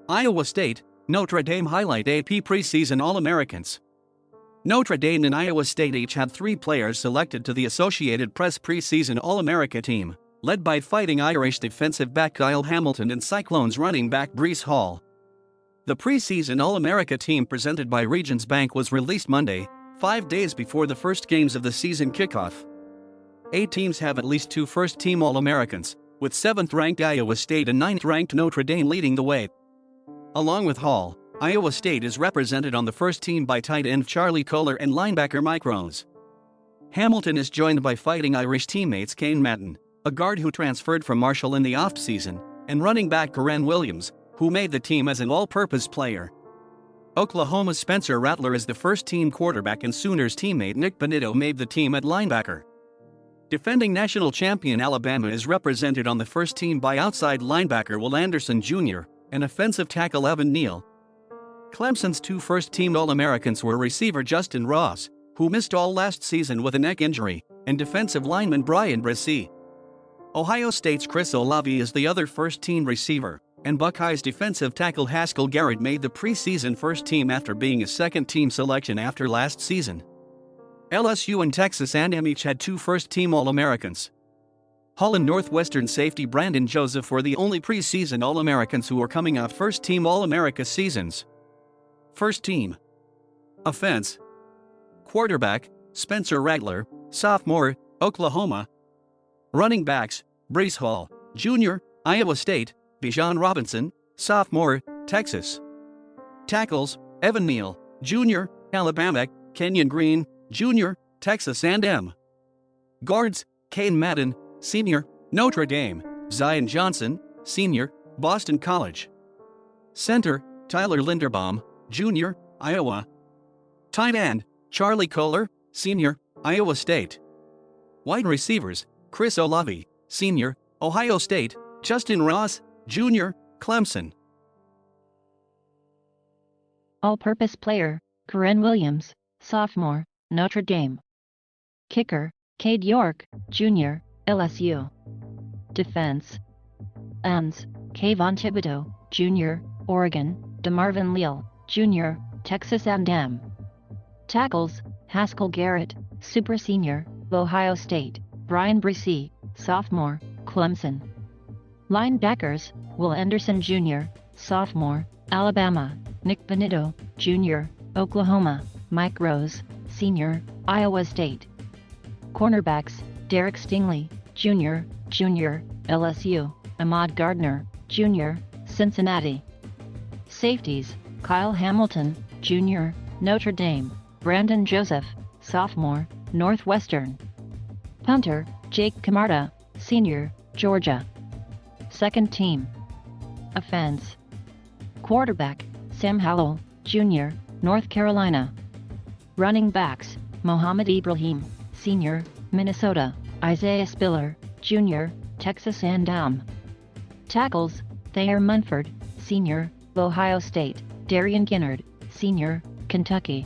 Iowa State, Notre Dame highlight AP preseason All-Americans. Notre Dame and Iowa State each had 3 players selected to the Associated Press preseason All-America team, led by Fighting Irish defensive back Kyle Hamilton and Cyclones running back Breece Hall. The preseason All-America team presented by Regions Bank was released Monday, 5 days before the first games of the season kickoff. 8 teams have at least 2 first-team All-Americans, with 7th-ranked Iowa State and 9th-ranked Notre Dame leading the way. Along with Hall, Iowa State is represented on the first team by tight end Charlie Kohler and linebacker Mike Rose. Hamilton is joined by Fighting Irish teammates Kane Madden, a guard who transferred from Marshall in the offseason, and running back Karen Williams, who made the team as an all-purpose player. Oklahoma's Spencer Rattler is the first-team quarterback and Sooners teammate Nick Bonitto made the team at linebacker. Defending national champion Alabama is represented on the first team by outside linebacker Will Anderson Jr. and offensive tackle Evan Neal. Clemson's 2 first-team All-Americans were receiver Justin Ross, who missed all last season with a neck injury, and defensive lineman Brian Breece. Ohio State's Chris Olave is the other first-team receiver, and Buckeyes defensive tackle Haskell Garrett made the preseason first team after being a second-team selection after last season. LSU and Texas A&M each had 2 first-team All-Americans. Hall and Northwestern safety Brandon Joseph were the only preseason All-Americans who were coming off first-team All-America seasons. First team. Offense. Quarterback, Spencer Rattler, sophomore, Oklahoma. Running backs, Breece Hall, Jr., Iowa State, Bijan Robinson, sophomore, Texas. Tackles, Evan Neal, Jr., Alabama, Kenyon Green, Jr., Texas A&M. Guards, Kane Madden, Senior, Notre Dame, Zion Johnson, Senior, Boston College. Center, Tyler Linderbaum, Jr., Iowa. Tight end, Charlie Kohler, Senior, Iowa State. Wide receivers, Chris Olave, Senior, Ohio State, Justin Ross, Jr., Clemson. All-purpose player, Karen Williams, sophomore, Notre Dame. Kicker, Cade York, Jr., LSU. Defense. Ends, Kayvon Thibodeau, Jr., Oregon, DeMarvin Leal, Jr., Texas A&M. Tackles, Haskell Garrett, Super Senior, Ohio State, Brian Breece, sophomore, Clemson. Linebackers, Will Anderson Jr., sophomore, Alabama, Nick Bonitto, Jr., Oklahoma, Mike Rose, Senior, Iowa State. Cornerbacks, Derek Stingley, Jr., LSU, Ahmad Gardner, Jr., Cincinnati. Safeties, Kyle Hamilton, Jr., Notre Dame, Brandon Joseph, sophomore, Northwestern. Punter, Jake Camarda, Senior, Georgia. Second team. Offense. Quarterback, Sam Howell, Jr., North Carolina. Running backs, Mohamed Ibrahim, Senior, Minnesota, Isaiah Spiller, Jr., Texas A&M. Tackles, Thayer Munford, Senior, Ohio State, Darian Ginnard, Senior, Kentucky.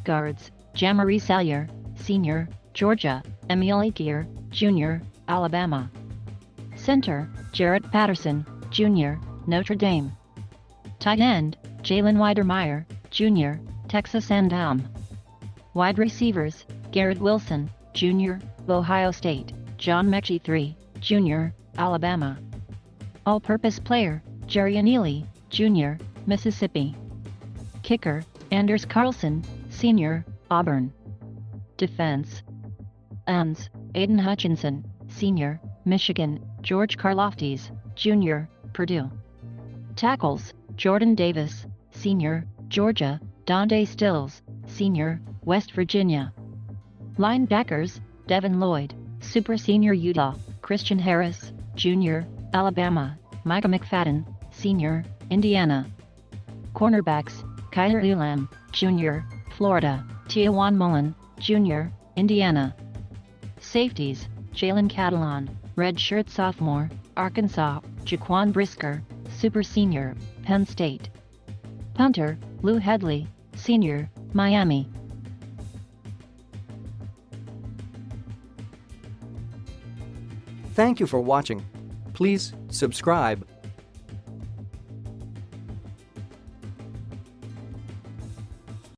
Guards, Jamari Salyer, Senior, Georgia, Emil Aguirre, Jr., Alabama. Center, Jarrett Patterson, Jr., Notre Dame. Tight end, Jalen Weidermeyer, Jr., Texas A&M. Wide receivers, Garrett Wilson, Jr., Ohio State, John Mechie III, Jr., Alabama. All-purpose player, Jerry Neely, Jr., Mississippi. Kicker, Anders Carlson, Senior, Auburn. Defense. Ends, Aiden Hutchinson, Senior, Michigan, George Karloftis, Jr., Purdue. Tackles, Jordan Davis, Senior, Georgia, Donde Stills, Senior, West Virginia. Linebackers, Devin Lloyd, Super Senior, Utah, Christian Harris, Jr., Alabama, Micah McFadden, Senior, Indiana. Cornerbacks, Kyler Elam, Jr., Florida, Tiawan Mullen, Jr., Indiana. Safeties, Jalen Catalon, redshirt sophomore, Arkansas, Jaquan Brisker, Super Senior, Penn State. Punter, Lou Headley, Senior, Miami. Thank you for watching. Please subscribe.